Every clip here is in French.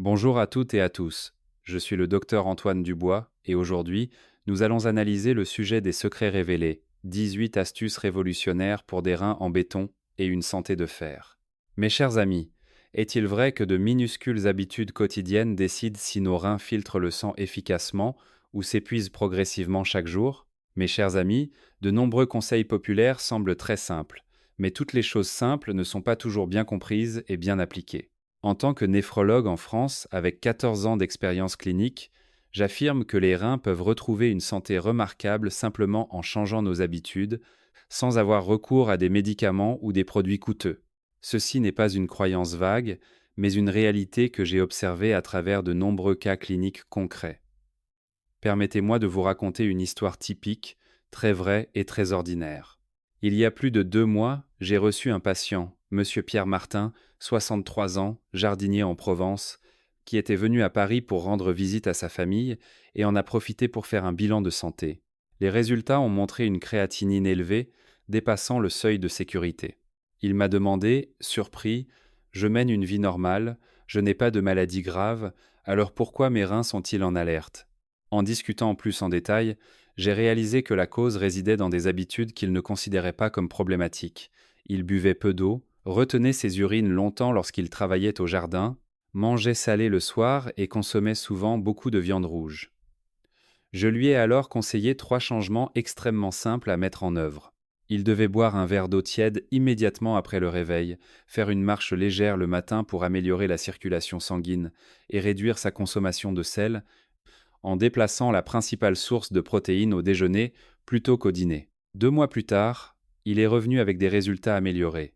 Bonjour à toutes et à tous. Je suis le docteur Antoine Dubois et aujourd'hui, nous allons analyser le sujet des secrets révélés, 18 astuces révolutionnaires pour des reins en béton et une santé de fer. Mes chers amis, est-il vrai que de minuscules habitudes quotidiennes décident si nos reins filtrent le sang efficacement ou s'épuisent progressivement chaque jour? Mes chers amis, de nombreux conseils populaires semblent très simples, mais toutes les choses simples ne sont pas toujours bien comprises et bien appliquées. En tant que néphrologue en France, avec 14 ans d'expérience clinique, j'affirme que les reins peuvent retrouver une santé remarquable simplement en changeant nos habitudes, sans avoir recours à des médicaments ou des produits coûteux. Ceci n'est pas une croyance vague, mais une réalité que j'ai observée à travers de nombreux cas cliniques concrets. Permettez-moi de vous raconter une histoire typique, très vraie et très ordinaire. Il y a plus de 2 mois, j'ai reçu un patient, Monsieur Pierre Martin, 63 ans, jardinier en Provence, qui était venu à Paris pour rendre visite à sa famille et en a profité pour faire un bilan de santé. Les résultats ont montré une créatinine élevée, dépassant le seuil de sécurité. Il m'a demandé, surpris, je mène une vie normale, je n'ai pas de maladie grave, alors pourquoi mes reins sont-ils en alerte? En discutant plus en détail, j'ai réalisé que la cause résidait dans des habitudes qu'il ne considérait pas comme problématiques. Il buvait peu d'eau, retenait ses urines longtemps lorsqu'il travaillait au jardin, mangeait salé le soir et consommait souvent beaucoup de viande rouge. Je lui ai alors conseillé 3 changements extrêmement simples à mettre en œuvre. Il devait boire un verre d'eau tiède immédiatement après le réveil, faire une marche légère le matin pour améliorer la circulation sanguine et réduire sa consommation de sel, en déplaçant la principale source de protéines au déjeuner plutôt qu'au dîner. 2 mois plus tard, il est revenu avec des résultats améliorés.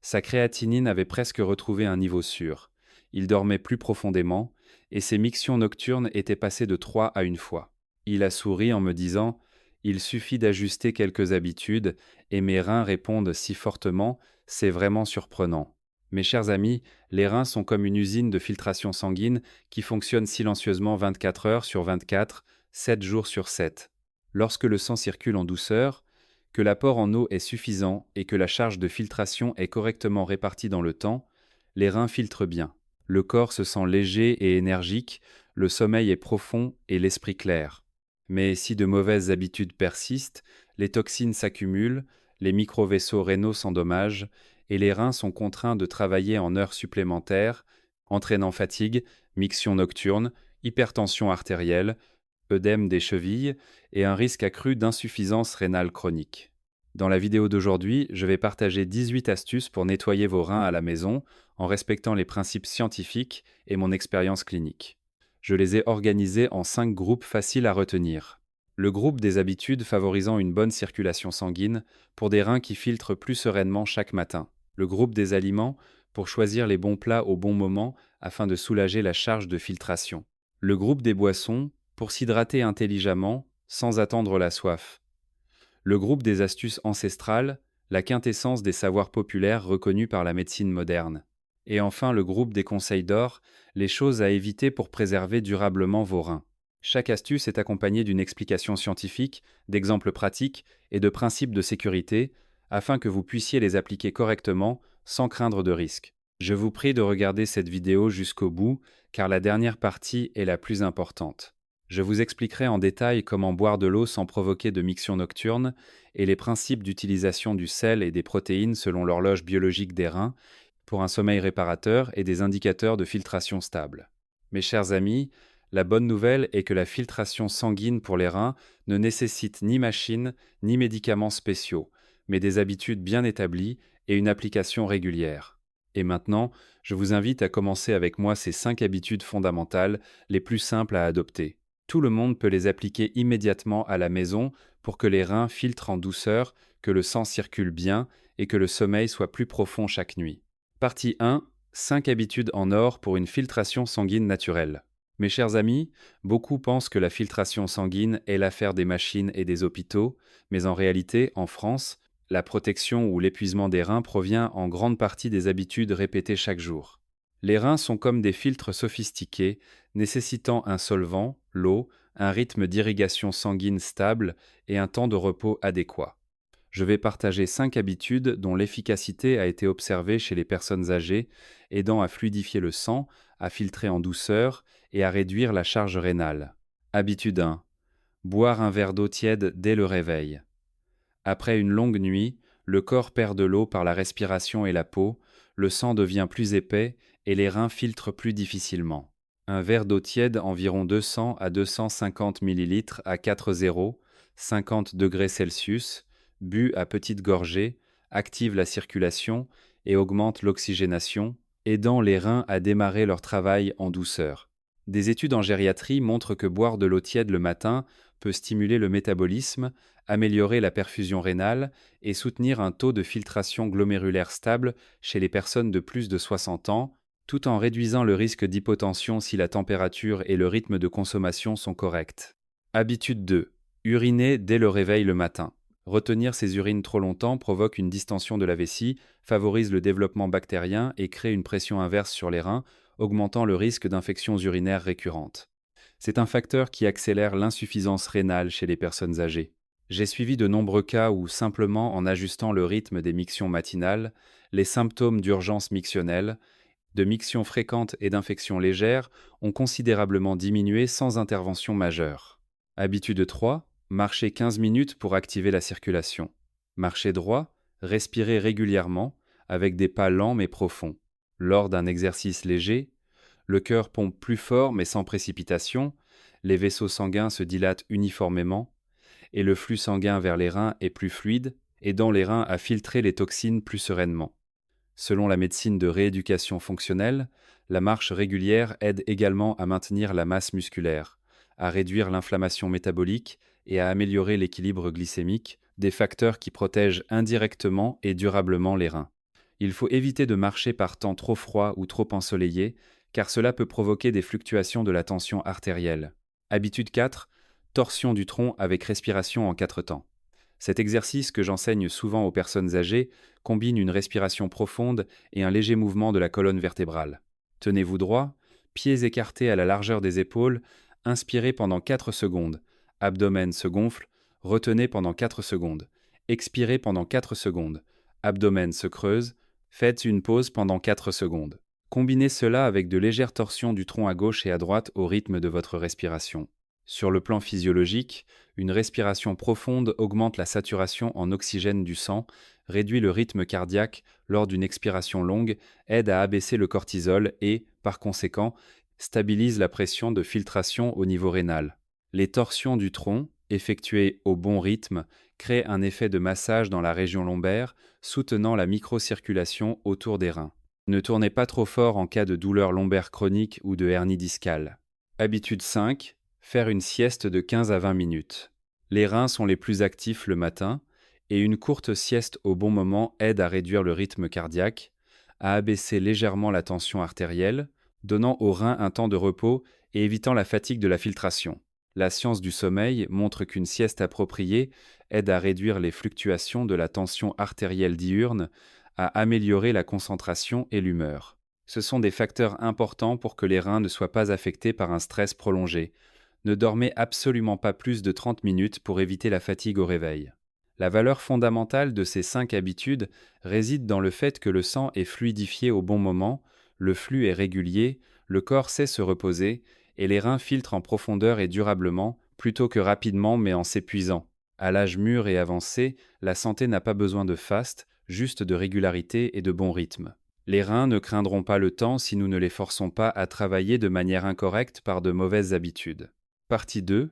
Sa créatinine avait presque retrouvé un niveau sûr. Il dormait plus profondément et ses mictions nocturnes étaient passées de 3 à 1 fois. Il a souri en me disant: Il suffit d'ajuster quelques habitudes et mes reins répondent si fortement, c'est vraiment surprenant. Mes chers amis, les reins sont comme une usine de filtration sanguine qui fonctionne silencieusement 24 heures sur 24, 7 jours sur 7. Lorsque le sang circule en douceur, que l'apport en eau est suffisant et que la charge de filtration est correctement répartie dans le temps, les reins filtrent bien. Le corps se sent léger et énergique, le sommeil est profond et l'esprit clair. Mais si de mauvaises habitudes persistent, les toxines s'accumulent, les micro-vaisseaux rénaux s'endommagent et les reins sont contraints de travailler en heures supplémentaires, entraînant fatigue, miction nocturne, hypertension artérielle, œdème des chevilles et un risque accru d'insuffisance rénale chronique. Dans la vidéo d'aujourd'hui, je vais partager 18 astuces pour nettoyer vos reins à la maison en respectant les principes scientifiques et mon expérience clinique. Je les ai organisés en 5 groupes faciles à retenir. Le groupe des habitudes favorisant une bonne circulation sanguine pour des reins qui filtrent plus sereinement chaque matin. Le groupe des aliments pour choisir les bons plats au bon moment afin de soulager la charge de filtration. Le groupe des boissons pour s'hydrater intelligemment sans attendre la soif. Le groupe des astuces ancestrales, la quintessence des savoirs populaires reconnus par la médecine moderne. Et enfin le groupe des conseils d'or, les choses à éviter pour préserver durablement vos reins. Chaque astuce est accompagnée d'une explication scientifique, d'exemples pratiques et de principes de sécurité, afin que vous puissiez les appliquer correctement sans craindre de risques. Je vous prie de regarder cette vidéo jusqu'au bout, car la dernière partie est la plus importante. Je vous expliquerai en détail comment boire de l'eau sans provoquer de miction nocturne et les principes d'utilisation du sel et des protéines selon l'horloge biologique des reins pour un sommeil réparateur et des indicateurs de filtration stable. Mes chers amis, la bonne nouvelle est que la filtration sanguine pour les reins ne nécessite ni machine ni médicaments spéciaux, mais des habitudes bien établies et une application régulière. Et maintenant, je vous invite à commencer avec moi ces 5 habitudes fondamentales les plus simples à adopter. Tout le monde peut les appliquer immédiatement à la maison pour que les reins filtrent en douceur, que le sang circule bien et que le sommeil soit plus profond chaque nuit. Partie 1. 5 habitudes en or pour une filtration sanguine naturelle. Mes chers amis, beaucoup pensent que la filtration sanguine est l'affaire des machines et des hôpitaux, mais en réalité, en France, la protection ou l'épuisement des reins provient en grande partie des habitudes répétées chaque jour. Les reins sont comme des filtres sophistiqués, nécessitant un solvant, l'eau, un rythme d'irrigation sanguine stable et un temps de repos adéquat. Je vais partager 5 habitudes dont l'efficacité a été observée chez les personnes âgées, aidant à fluidifier le sang, à filtrer en douceur et à réduire la charge rénale. Habitude 1. Boire un verre d'eau tiède dès le réveil. Après une longue nuit, le corps perd de l'eau par la respiration et la peau, le sang devient plus épais et les reins filtrent plus difficilement. Un verre d'eau tiède environ 200 à 250 ml à 4,0, 50 degrés Celsius, bu à petites gorgées, active la circulation et augmente l'oxygénation, aidant les reins à démarrer leur travail en douceur. Des études en gériatrie montrent que boire de l'eau tiède le matin peut stimuler le métabolisme, améliorer la perfusion rénale et soutenir un taux de filtration glomérulaire stable chez les personnes de plus de 60 ans, tout en réduisant le risque d'hypotension si la température et le rythme de consommation sont corrects. Habitude 2. Uriner dès le réveil le matin. Retenir ses urines trop longtemps provoque une distension de la vessie, favorise le développement bactérien et crée une pression inverse sur les reins, augmentant le risque d'infections urinaires récurrentes. C'est un facteur qui accélère l'insuffisance rénale chez les personnes âgées. J'ai suivi de nombreux cas où, simplement en ajustant le rythme des mictions matinales, les symptômes d'urgence mictionnelle, de mictions fréquentes et d'infections légères ont considérablement diminué sans intervention majeure. Habitude 3. Marcher 15 minutes pour activer la circulation. Marcher droit, respirer régulièrement, avec des pas lents mais profonds. Lors d'un exercice léger, le cœur pompe plus fort mais sans précipitation, les vaisseaux sanguins se dilatent uniformément, et le flux sanguin vers les reins est plus fluide, aidant les reins à filtrer les toxines plus sereinement. Selon la médecine de rééducation fonctionnelle, la marche régulière aide également à maintenir la masse musculaire, à réduire l'inflammation métabolique et à améliorer l'équilibre glycémique, des facteurs qui protègent indirectement et durablement les reins. Il faut éviter de marcher par temps trop froid ou trop ensoleillé, car cela peut provoquer des fluctuations de la tension artérielle. Habitude 4. Torsion du tronc avec respiration en 4 temps. Cet exercice que j'enseigne souvent aux personnes âgées combine une respiration profonde et un léger mouvement de la colonne vertébrale. Tenez-vous droit, pieds écartés à la largeur des épaules, inspirez pendant 4 secondes, abdomen se gonfle, retenez pendant 4 secondes, expirez pendant 4 secondes, abdomen se creuse, faites une pause pendant 4 secondes. Combinez cela avec de légères torsions du tronc à gauche et à droite au rythme de votre respiration. Sur le plan physiologique, une respiration profonde augmente la saturation en oxygène du sang, réduit le rythme cardiaque lors d'une expiration longue, aide à abaisser le cortisol et, par conséquent, stabilise la pression de filtration au niveau rénal. Les torsions du tronc, effectuées au bon rythme, créent un effet de massage dans la région lombaire, soutenant la microcirculation autour des reins. Ne tournez pas trop fort en cas de douleur lombaire chronique ou de hernie discale. Habitude 5. Faire une sieste de 15 à 20 minutes. Les reins sont les plus actifs le matin et une courte sieste au bon moment aide à réduire le rythme cardiaque, à abaisser légèrement la tension artérielle, donnant aux reins un temps de repos et évitant la fatigue de la filtration. La science du sommeil montre qu'une sieste appropriée aide à réduire les fluctuations de la tension artérielle diurne, à améliorer la concentration et l'humeur. Ce sont des facteurs importants pour que les reins ne soient pas affectés par un stress prolongé. Ne dormez absolument pas plus de 30 minutes pour éviter la fatigue au réveil. La valeur fondamentale de ces 5 habitudes réside dans le fait que le sang est fluidifié au bon moment, le flux est régulier, le corps sait se reposer, et les reins filtrent en profondeur et durablement, plutôt que rapidement mais en s'épuisant. À l'âge mûr et avancé, la santé n'a pas besoin de faste, juste de régularité et de bon rythme. Les reins ne craindront pas le temps si nous ne les forçons pas à travailler de manière incorrecte par de mauvaises habitudes. Partie 2.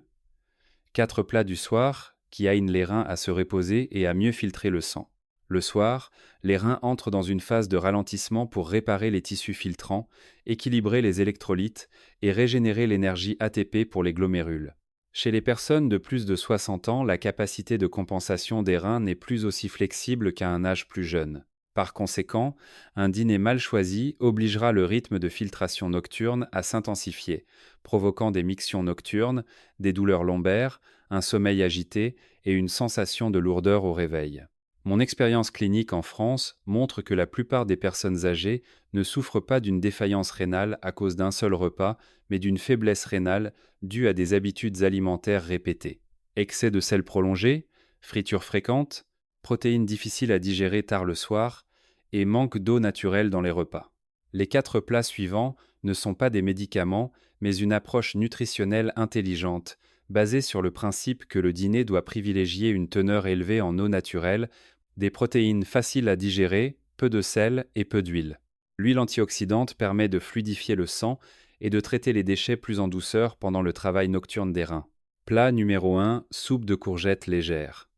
4 plats du soir qui aident les reins à se reposer et à mieux filtrer le sang. Le soir, les reins entrent dans une phase de ralentissement pour réparer les tissus filtrants, équilibrer les électrolytes et régénérer l'énergie ATP pour les glomérules. Chez les personnes de plus de 60 ans, la capacité de compensation des reins n'est plus aussi flexible qu'à un âge plus jeune. Par conséquent, un dîner mal choisi obligera le rythme de filtration nocturne à s'intensifier, provoquant des mictions nocturnes, des douleurs lombaires, un sommeil agité et une sensation de lourdeur au réveil. Mon expérience clinique en France montre que la plupart des personnes âgées ne souffrent pas d'une défaillance rénale à cause d'un seul repas, mais d'une faiblesse rénale due à des habitudes alimentaires répétées. Excès de sel prolongé, friture fréquente, protéines difficiles à digérer tard le soir et manque d'eau naturelle dans les repas. Les 4 plats suivants ne sont pas des médicaments, mais une approche nutritionnelle intelligente, basée sur le principe que le dîner doit privilégier une teneur élevée en eau naturelle, des protéines faciles à digérer, peu de sel et peu d'huile. L'huile antioxydante permet de fluidifier le sang et de traiter les déchets plus en douceur pendant le travail nocturne des reins. Plat numéro 1, soupe de courgettes légère.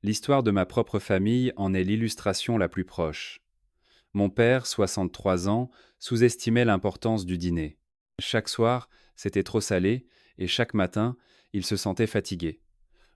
L'histoire de ma propre famille en est l'illustration la plus proche. Mon père, 63 ans, sous-estimait l'importance du dîner. Chaque soir, c'était trop salé, et chaque matin, il se sentait fatigué.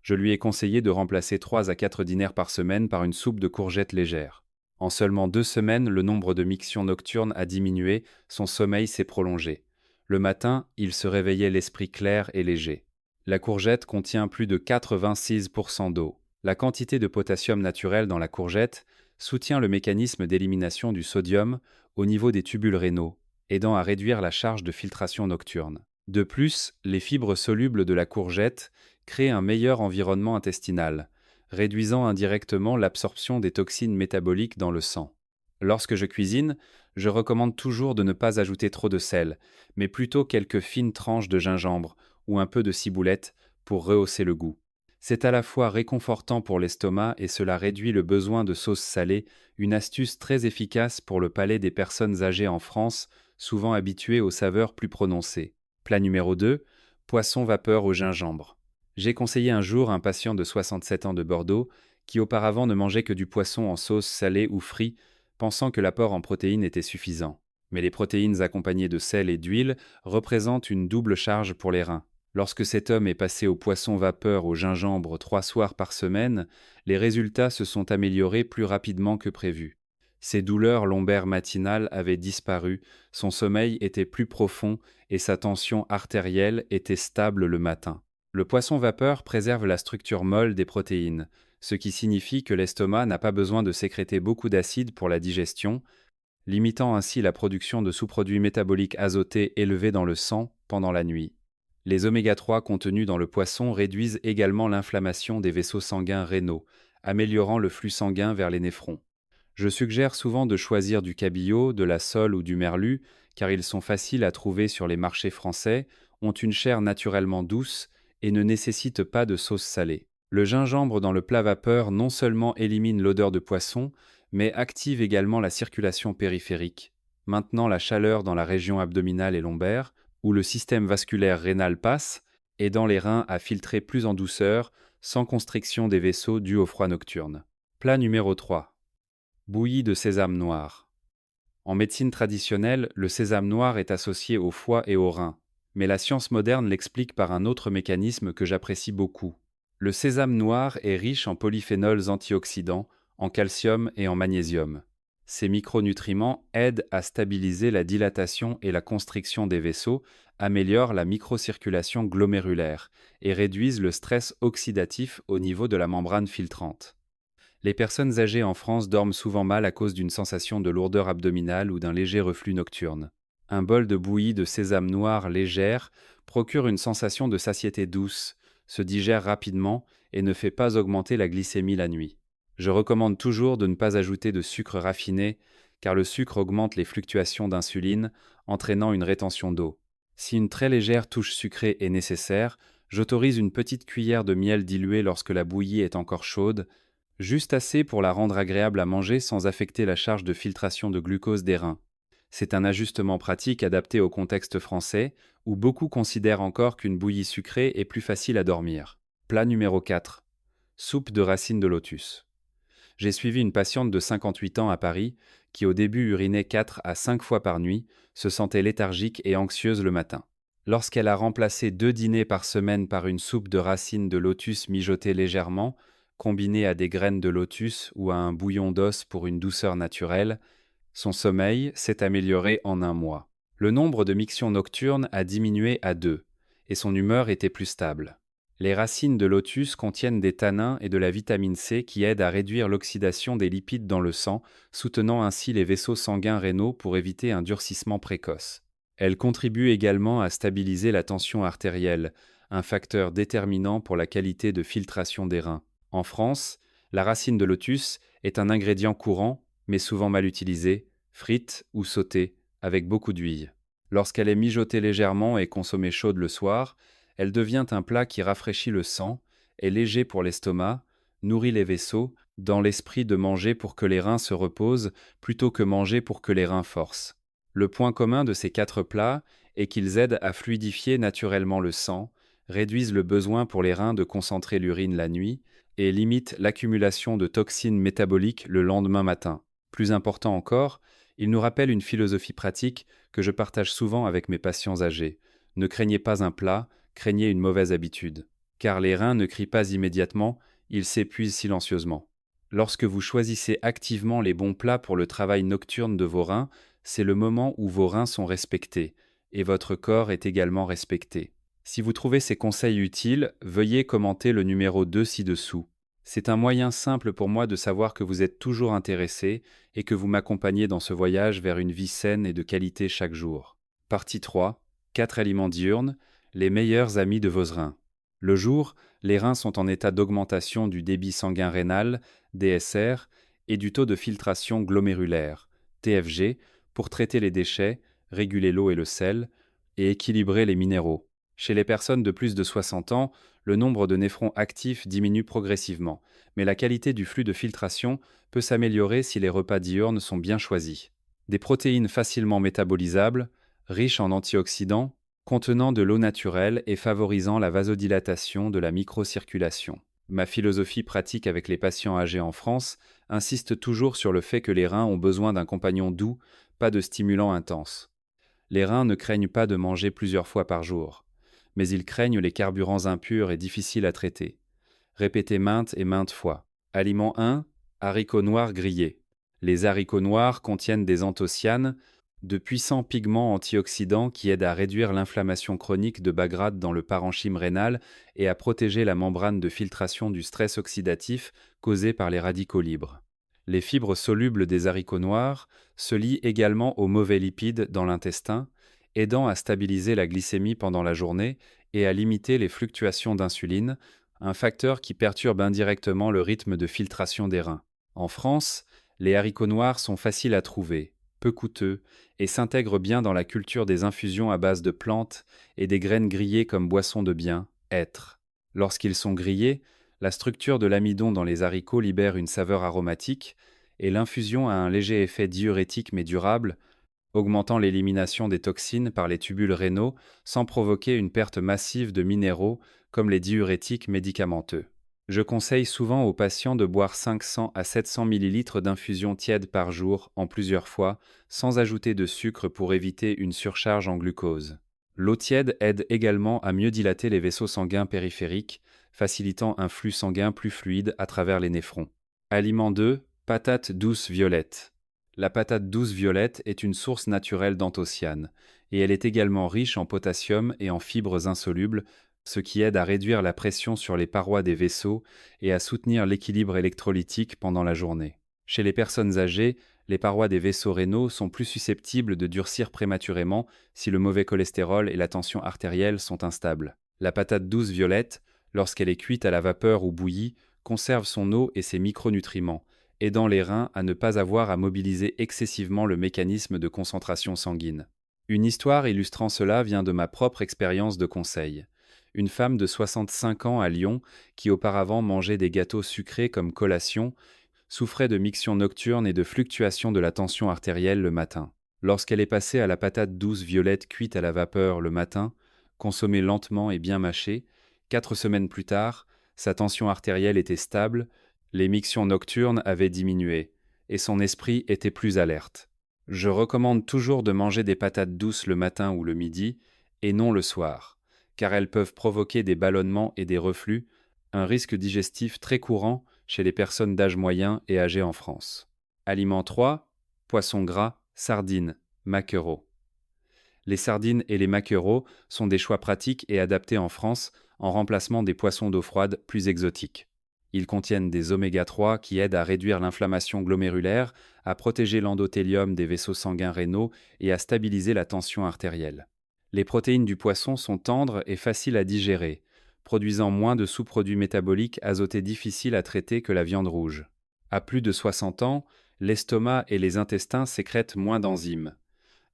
Je lui ai conseillé de remplacer 3 à 4 dîners par semaine par une soupe de courgettes légère. En seulement 2 semaines, le nombre de mictions nocturnes a diminué, son sommeil s'est prolongé. Le matin, il se réveillait l'esprit clair et léger. La courgette contient plus de 86% d'eau. La quantité de potassium naturel dans la courgette soutient le mécanisme d'élimination du sodium au niveau des tubules rénaux, aidant à réduire la charge de filtration nocturne. De plus, les fibres solubles de la courgette créent un meilleur environnement intestinal, réduisant indirectement l'absorption des toxines métaboliques dans le sang. Lorsque je cuisine, je recommande toujours de ne pas ajouter trop de sel, mais plutôt quelques fines tranches de gingembre ou un peu de ciboulette pour rehausser le goût. C'est à la fois réconfortant pour l'estomac et cela réduit le besoin de sauce salée, une astuce très efficace pour le palais des personnes âgées en France, souvent habituées aux saveurs plus prononcées. Plat numéro 2, poisson vapeur au gingembre. J'ai conseillé un jour un patient de 67 ans de Bordeaux qui auparavant ne mangeait que du poisson en sauce salée ou frit, pensant que l'apport en protéines était suffisant. Mais les protéines accompagnées de sel et d'huile représentent une double charge pour les reins. Lorsque cet homme est passé au poisson vapeur au gingembre 3 soirs par semaine, les résultats se sont améliorés plus rapidement que prévu. Ses douleurs lombaires matinales avaient disparu, son sommeil était plus profond et sa tension artérielle était stable le matin. Le poisson vapeur préserve la structure molle des protéines, ce qui signifie que l'estomac n'a pas besoin de sécréter beaucoup d'acide pour la digestion, limitant ainsi la production de sous-produits métaboliques azotés élevés dans le sang pendant la nuit. Les oméga-3 contenus dans le poisson réduisent également l'inflammation des vaisseaux sanguins rénaux, améliorant le flux sanguin vers les néphrons. Je suggère souvent de choisir du cabillaud, de la sole ou du merlu, car ils sont faciles à trouver sur les marchés français, ont une chair naturellement douce et ne nécessitent pas de sauce salée. Le gingembre dans le plat vapeur non seulement élimine l'odeur de poisson, mais active également la circulation périphérique, maintenant la chaleur dans la région abdominale et lombaire, où le système vasculaire rénal passe, aidant les reins à filtrer plus en douceur, sans constriction des vaisseaux dus au froid nocturne. Plat numéro 3. Bouillie de sésame noir. En médecine traditionnelle, le sésame noir est associé au foie et aux reins, mais la science moderne l'explique par un autre mécanisme que j'apprécie beaucoup. Le sésame noir est riche en polyphénols antioxydants, en calcium et en magnésium. Ces micronutriments aident à stabiliser la dilatation et la constriction des vaisseaux, améliorent la microcirculation glomérulaire et réduisent le stress oxydatif au niveau de la membrane filtrante. Les personnes âgées en France dorment souvent mal à cause d'une sensation de lourdeur abdominale ou d'un léger reflux nocturne. Un bol de bouillie de sésame noir légère procure une sensation de satiété douce, se digère rapidement et ne fait pas augmenter la glycémie la nuit. Je recommande toujours de ne pas ajouter de sucre raffiné, car le sucre augmente les fluctuations d'insuline, entraînant une rétention d'eau. Si une très légère touche sucrée est nécessaire, j'autorise une petite cuillère de miel dilué lorsque la bouillie est encore chaude, juste assez pour la rendre agréable à manger sans affecter la charge de filtration de glucose des reins. C'est un ajustement pratique adapté au contexte français, où beaucoup considèrent encore qu'une bouillie sucrée est plus facile à dormir. Plat numéro 4. Soupe de racines de lotus. J'ai suivi une patiente de 58 ans à Paris qui au début urinait 4 à 5 fois par nuit, se sentait léthargique et anxieuse le matin. Lorsqu'elle a remplacé 2 dîners par semaine par une soupe de racines de lotus mijotée légèrement, combinée à des graines de lotus ou à un bouillon d'os pour une douceur naturelle, son sommeil s'est amélioré en un mois. Le nombre de mictions nocturnes a diminué à 2, et son humeur était plus stable. Les racines de lotus contiennent des tanins et de la vitamine C qui aident à réduire l'oxydation des lipides dans le sang, soutenant ainsi les vaisseaux sanguins rénaux pour éviter un durcissement précoce. Elles contribuent également à stabiliser la tension artérielle, un facteur déterminant pour la qualité de filtration des reins. En France, La racine de lotus est un ingrédient courant, mais souvent mal utilisé, frite ou sautée, avec beaucoup d'huile. Lorsqu'elle est mijotée légèrement et consommée chaude le soir, elle devient un plat qui rafraîchit le sang, est léger pour l'estomac, nourrit les vaisseaux, dans l'esprit de manger pour que les reins se reposent plutôt que manger pour que les reins forcent. Le point commun de ces 4 plats est qu'ils aident à fluidifier naturellement le sang, réduisent le besoin pour les reins de concentrer l'urine la nuit et limitent l'accumulation de toxines métaboliques le lendemain matin. Plus important encore, ils nous rappellent une philosophie pratique que je partage souvent avec mes patients âgés. Ne craignez pas un plat, craignez une mauvaise habitude. Car les reins ne crient pas immédiatement, ils s'épuisent silencieusement. Lorsque vous choisissez activement les bons plats pour le travail nocturne de vos reins, c'est le moment où vos reins sont respectés, et votre corps est également respecté. Si vous trouvez ces conseils utiles, veuillez commenter le numéro 2 ci-dessous. C'est un moyen simple pour moi de savoir que vous êtes toujours intéressé et que vous m'accompagnez dans ce voyage vers une vie saine et de qualité chaque jour. Partie 3. 4 aliments diurnes, les meilleurs amis de vos reins. Le jour, les reins sont en état d'augmentation du débit sanguin rénal, DSR, et du taux de filtration glomérulaire, TFG, pour traiter les déchets, réguler l'eau et le sel, et équilibrer les minéraux. Chez les personnes de plus de 60 ans, le nombre de néphrons actifs diminue progressivement, mais la qualité du flux de filtration peut s'améliorer si les repas diurnes sont bien choisis. Des protéines facilement métabolisables, riches en antioxydants, contenant de l'eau naturelle et favorisant la vasodilatation de la microcirculation. Ma philosophie pratique avec les patients âgés en France insiste toujours sur le fait que les reins ont besoin d'un compagnon doux, pas de stimulants intenses. Les reins ne craignent pas de manger plusieurs fois par jour, mais ils craignent les carburants impurs et difficiles à traiter. Répétez maintes et maintes fois. Aliment 1. Haricots noirs grillés. Les haricots noirs contiennent des anthocyanes, de puissants pigments antioxydants qui aident à réduire l'inflammation chronique de bas grade dans le parenchyme rénal et à protéger la membrane de filtration du stress oxydatif causé par les radicaux libres. Les fibres solubles des haricots noirs se lient également aux mauvais lipides dans l'intestin, aidant à stabiliser la glycémie pendant la journée et à limiter les fluctuations d'insuline, un facteur qui perturbe indirectement le rythme de filtration des reins. En France, les haricots noirs sont faciles à trouver, peu coûteux, et s'intègrent bien dans la culture des infusions à base de plantes et des graines grillées comme boisson de bien, hêtre. Lorsqu'ils sont grillés, la structure de l'amidon dans les haricots libère une saveur aromatique, et l'infusion a un léger effet diurétique mais durable, augmentant l'élimination des toxines par les tubules rénaux sans provoquer une perte massive de minéraux comme les diurétiques médicamenteux. Je conseille souvent aux patients de boire 500 à 700 ml d'infusion tiède par jour en plusieurs fois, sans ajouter de sucre pour éviter une surcharge en glucose. L'eau tiède aide également à mieux dilater les vaisseaux sanguins périphériques, facilitant un flux sanguin plus fluide à travers les néphrons. Aliment 2. Patate douce violette. La patate douce violette est une source naturelle d'anthocyanes, et elle est également riche en potassium et en fibres insolubles, ce qui aide à réduire la pression sur les parois des vaisseaux et à soutenir l'équilibre électrolytique pendant la journée. Chez les personnes âgées, les parois des vaisseaux rénaux sont plus susceptibles de durcir prématurément si le mauvais cholestérol et la tension artérielle sont instables. La patate douce violette, lorsqu'elle est cuite à la vapeur ou bouillie, conserve son eau et ses micronutriments, aidant les reins à ne pas avoir à mobiliser excessivement le mécanisme de concentration sanguine. Une histoire illustrant cela vient de ma propre expérience de conseil. Une femme de 65 ans à Lyon, qui auparavant mangeait des gâteaux sucrés comme collation, souffrait de miction nocturne et de fluctuations de la tension artérielle le matin. Lorsqu'elle est passée à la patate douce violette cuite à la vapeur le matin, consommée lentement et bien mâchée, 4 semaines plus tard, sa tension artérielle était stable, les mictions nocturnes avaient diminué, et son esprit était plus alerte. Je recommande toujours de manger des patates douces le matin ou le midi, et non le soir, car elles peuvent provoquer des ballonnements et des reflux, un risque digestif très courant chez les personnes d'âge moyen et âgées en France. Aliment 3. Poissons gras, sardines, maquereaux. Les sardines et les maquereaux sont des choix pratiques et adaptés en France en remplacement des poissons d'eau froide plus exotiques. Ils contiennent des oméga 3 qui aident à réduire l'inflammation glomérulaire, à protéger l'endothélium des vaisseaux sanguins rénaux et à stabiliser la tension artérielle. Les protéines du poisson sont tendres et faciles à digérer, produisant moins de sous-produits métaboliques azotés difficiles à traiter que la viande rouge. À plus de 60 ans, l'estomac et les intestins sécrètent moins d'enzymes.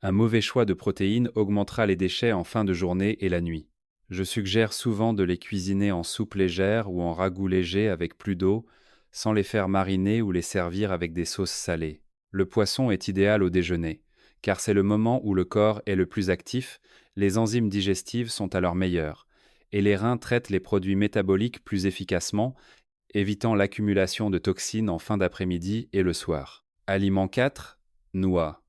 Un mauvais choix de protéines augmentera les déchets en fin de journée et la nuit. Je suggère souvent de les cuisiner en soupe légère ou en ragoût léger avec plus d'eau, sans les faire mariner ou les servir avec des sauces salées. Le poisson est idéal au déjeuner, car c'est le moment où le corps est le plus actif, les enzymes digestives sont à leur meilleur, et les reins traitent les produits métaboliques plus efficacement, évitant l'accumulation de toxines en fin d'après-midi et le soir. Aliment 4. Noix.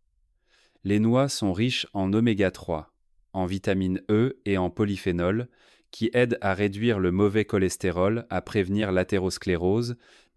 Les noix sont riches en oméga 3, en vitamine E et en polyphénol, qui aident à réduire le mauvais cholestérol, à prévenir l'athérosclérose,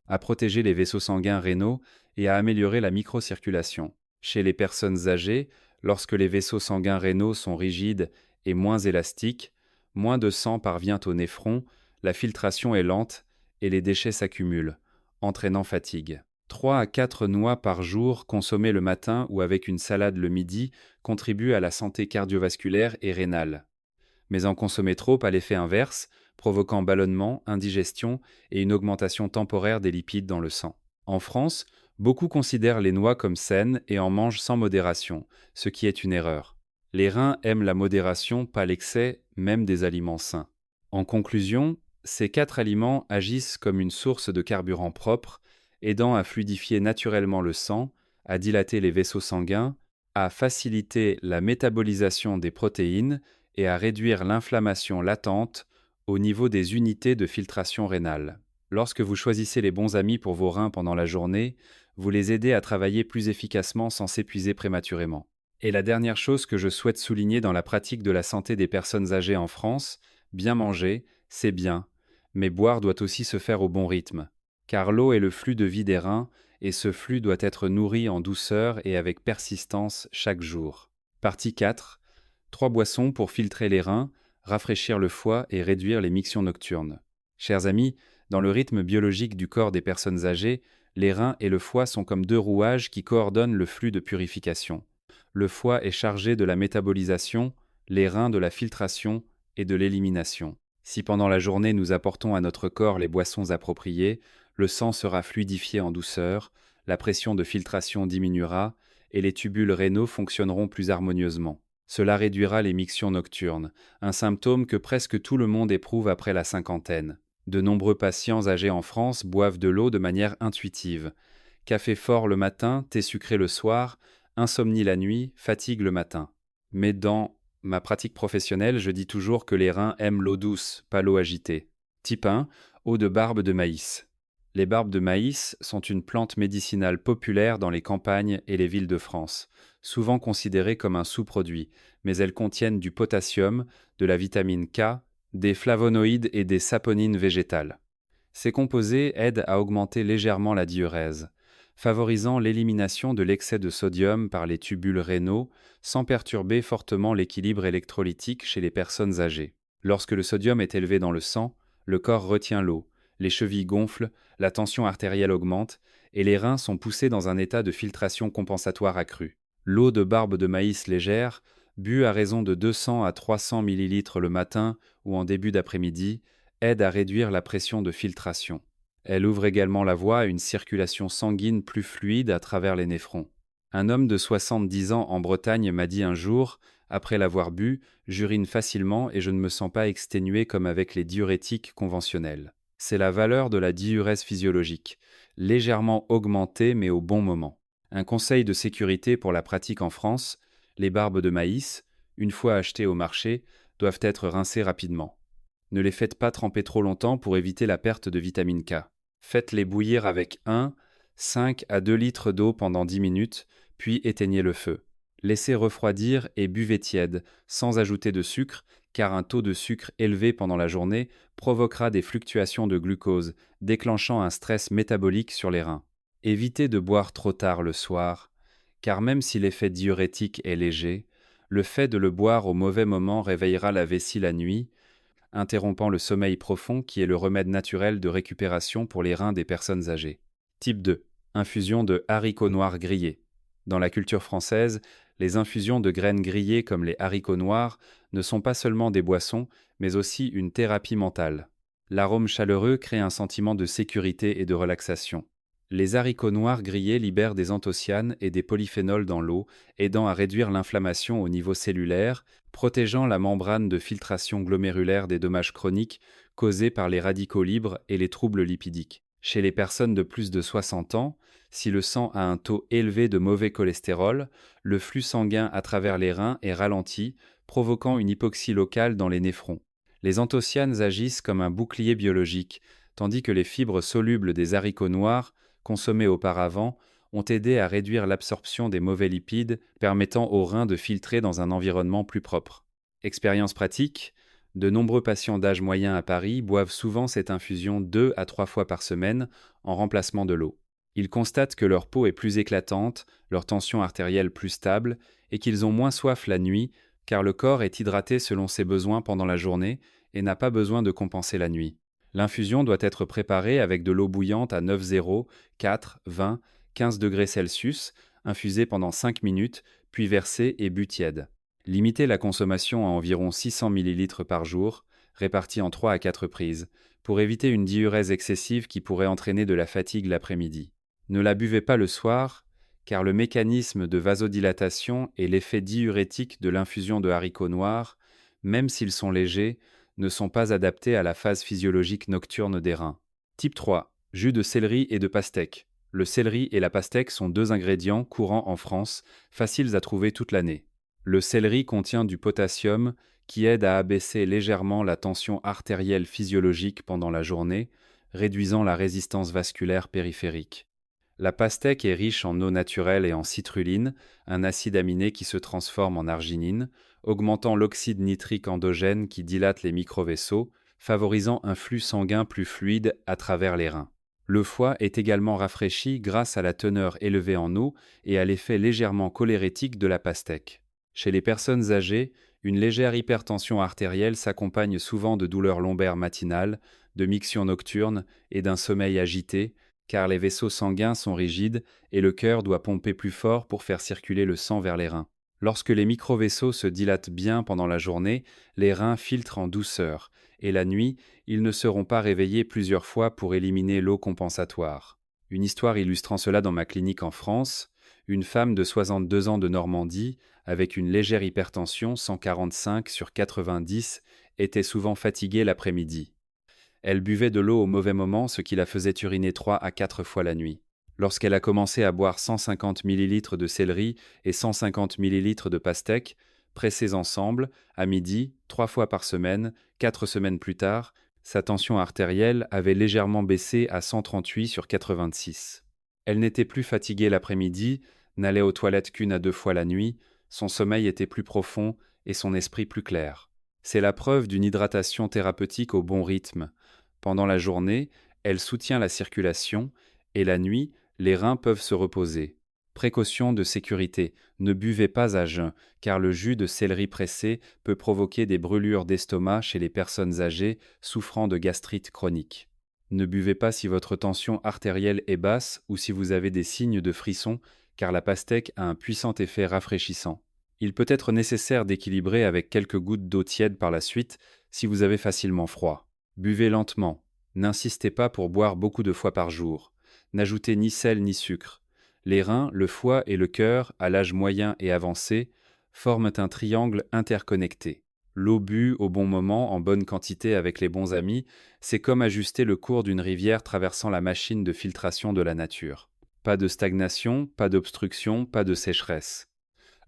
à protéger les vaisseaux sanguins rénaux et à améliorer la microcirculation. Chez les personnes âgées, lorsque les vaisseaux sanguins rénaux sont rigides et moins élastiques, moins de sang parvient au néphron, la filtration est lente et les déchets s'accumulent, entraînant fatigue. 3 à 4 noix par jour consommées le matin ou avec une salade le midi contribuent à la santé cardiovasculaire et rénale. Mais en consommer trop a l'effet inverse, provoquant ballonnement, indigestion et une augmentation temporaire des lipides dans le sang. En France, beaucoup considèrent les noix comme saines et en mangent sans modération, ce qui est une erreur. Les reins aiment la modération, pas l'excès, même des aliments sains. En conclusion, ces 4 aliments agissent comme une source de carburant propre, aidant à fluidifier naturellement le sang, à dilater les vaisseaux sanguins, à faciliter la métabolisation des protéines et à réduire l'inflammation latente au niveau des unités de filtration rénale. Lorsque vous choisissez les bons amis pour vos reins pendant la journée, vous les aidez à travailler plus efficacement sans s'épuiser prématurément. Et la dernière chose que je souhaite souligner dans la pratique de la santé des personnes âgées en France, bien manger, c'est bien, mais boire doit aussi se faire au bon rythme, car l'eau est le flux de vie des reins, et ce flux doit être nourri en douceur et avec persistance chaque jour. Partie 4. 3 boissons pour filtrer les reins, rafraîchir le foie et réduire les mictions nocturnes. Chers amis, dans le rythme biologique du corps des personnes âgées, les reins et le foie sont comme 2 rouages qui coordonnent le flux de purification. Le foie est chargé de la métabolisation, les reins de la filtration et de l'élimination. Si pendant la journée nous apportons à notre corps les boissons appropriées, le sang sera fluidifié en douceur, la pression de filtration diminuera et les tubules rénaux fonctionneront plus harmonieusement. Cela réduira les mictions nocturnes, un symptôme que presque tout le monde éprouve après la cinquantaine. De nombreux patients âgés en France boivent de l'eau de manière intuitive. Café fort le matin, thé sucré le soir, insomnie la nuit, fatigue le matin. Mais dans ma pratique professionnelle, je dis toujours que les reins aiment l'eau douce, pas l'eau agitée. Type 1, eau de barbe de maïs. Les barbes de maïs sont une plante médicinale populaire dans les campagnes et les villes de France, souvent considérée comme un sous-produit, mais elles contiennent du potassium, de la vitamine K, des flavonoïdes et des saponines végétales. Ces composés aident à augmenter légèrement la diurèse, favorisant l'élimination de l'excès de sodium par les tubules rénaux sans perturber fortement l'équilibre électrolytique chez les personnes âgées. Lorsque le sodium est élevé dans le sang, le corps retient l'eau, les chevilles gonflent, la tension artérielle augmente et les reins sont poussés dans un état de filtration compensatoire accru. L'eau de barbe de maïs légère, bue à raison de 200 à 300 ml le matin ou en début d'après-midi, aide à réduire la pression de filtration. Elle ouvre également la voie à une circulation sanguine plus fluide à travers les néphrons. Un homme de 70 ans en Bretagne m'a dit un jour, après l'avoir bu, j'urine facilement et je ne me sens pas exténué comme avec les diurétiques conventionnels. C'est la valeur de la diurèse physiologique, légèrement augmentée mais au bon moment. Un conseil de sécurité pour la pratique en France, les barbes de maïs, une fois achetées au marché, doivent être rincées rapidement. Ne les faites pas tremper trop longtemps pour éviter la perte de vitamine K. Faites-les bouillir avec 5 à 2 litres d'eau pendant 10 minutes, puis éteignez le feu. Laissez refroidir et buvez tiède, sans ajouter de sucre, car un taux de sucre élevé pendant la journée provoquera des fluctuations de glucose, déclenchant un stress métabolique sur les reins. Évitez de boire trop tard le soir, car même si l'effet diurétique est léger, le fait de le boire au mauvais moment réveillera la vessie la nuit, interrompant le sommeil profond qui est le remède naturel de récupération pour les reins des personnes âgées. Type 2. Infusion de haricots noirs grillés. Dans la culture française, Les infusions de graines grillées comme les haricots noirs ne sont pas seulement des boissons, mais aussi une thérapie mentale. L'arôme chaleureux crée un sentiment de sécurité et de relaxation. Les haricots noirs grillés libèrent des anthocyanes et des polyphénols dans l'eau, aidant à réduire l'inflammation au niveau cellulaire, protégeant la membrane de filtration glomérulaire des dommages chroniques causés par les radicaux libres et les troubles lipidiques. Chez les personnes de plus de 60 ans, si le sang a un taux élevé de mauvais cholestérol, le flux sanguin à travers les reins est ralenti, provoquant une hypoxie locale dans les néphrons. Les anthocyanes agissent comme un bouclier biologique, tandis que les fibres solubles des haricots noirs, consommées auparavant, ont aidé à réduire l'absorption des mauvais lipides, permettant aux reins de filtrer dans un environnement plus propre. Expérience pratique, de nombreux patients d'âge moyen à Paris boivent souvent cette infusion 2 à 3 fois par semaine en remplacement de l'eau. Ils constatent que leur peau est plus éclatante, leur tension artérielle plus stable et qu'ils ont moins soif la nuit car le corps est hydraté selon ses besoins pendant la journée et n'a pas besoin de compenser la nuit. L'infusion doit être préparée avec de l'eau bouillante à 9,0, 4, 20, 15 degrés Celsius, infusée pendant 5 minutes, puis versée et bu tiède. Limitez la consommation à environ 600 ml par jour, répartie en 3 à 4 prises, pour éviter une diurèse excessive qui pourrait entraîner de la fatigue l'après-midi. Ne la buvez pas le soir, car le mécanisme de vasodilatation et l'effet diurétique de l'infusion de haricots noirs, même s'ils sont légers, ne sont pas adaptés à la phase physiologique nocturne des reins. Type 3. Jus de céleri et de pastèque. Le céleri et la pastèque sont 2 ingrédients courants en France, faciles à trouver toute l'année. Le céleri contient du potassium qui aide à abaisser légèrement la tension artérielle physiologique pendant la journée, réduisant la résistance vasculaire périphérique. La pastèque est riche en eau naturelle et en citrulline, un acide aminé qui se transforme en arginine, augmentant l'oxyde nitrique endogène qui dilate les microvaisseaux, favorisant un flux sanguin plus fluide à travers les reins. Le foie est également rafraîchi grâce à la teneur élevée en eau et à l'effet légèrement cholérétique de la pastèque. Chez les personnes âgées, une légère hypertension artérielle s'accompagne souvent de douleurs lombaires matinales, de mictions nocturnes et d'un sommeil agité, car les vaisseaux sanguins sont rigides et le cœur doit pomper plus fort pour faire circuler le sang vers les reins. Lorsque les microvaisseaux se dilatent bien pendant la journée, les reins filtrent en douceur, et la nuit, ils ne seront pas réveillés plusieurs fois pour éliminer l'eau compensatoire. Une histoire illustrant cela dans ma clinique en France, une femme de 62 ans de Normandie, avec une légère hypertension 145 sur 90, était souvent fatiguée l'après-midi. Elle buvait de l'eau au mauvais moment, ce qui la faisait uriner 3 à 4 fois la nuit. Lorsqu'elle a commencé à boire 150 ml de céleri et 150 ml de pastèque, pressés ensemble, à midi, 3 fois par semaine, 4 semaines plus tard, sa tension artérielle avait légèrement baissé à 138 sur 86. Elle n'était plus fatiguée l'après-midi, n'allait aux toilettes qu'1 à 2 fois la nuit, son sommeil était plus profond et son esprit plus clair. C'est la preuve d'une hydratation thérapeutique au bon rythme. Pendant la journée, elle soutient la circulation et la nuit, les reins peuvent se reposer. Précaution de sécurité, ne buvez pas à jeun, car le jus de céleri pressé peut provoquer des brûlures d'estomac chez les personnes âgées souffrant de gastrite chronique. Ne buvez pas si votre tension artérielle est basse ou si vous avez des signes de frisson, car la pastèque a un puissant effet rafraîchissant. Il peut être nécessaire d'équilibrer avec quelques gouttes d'eau tiède par la suite si vous avez facilement froid. Buvez lentement, n'insistez pas pour boire beaucoup de fois par jour. N'ajoutez ni sel ni sucre. Les reins, le foie et le cœur, à l'âge moyen et avancé, forment un triangle interconnecté. L'eau bue au bon moment, en bonne quantité avec les bons amis, c'est comme ajuster le cours d'une rivière traversant la machine de filtration de la nature. Pas de stagnation, pas d'obstruction, pas de sécheresse.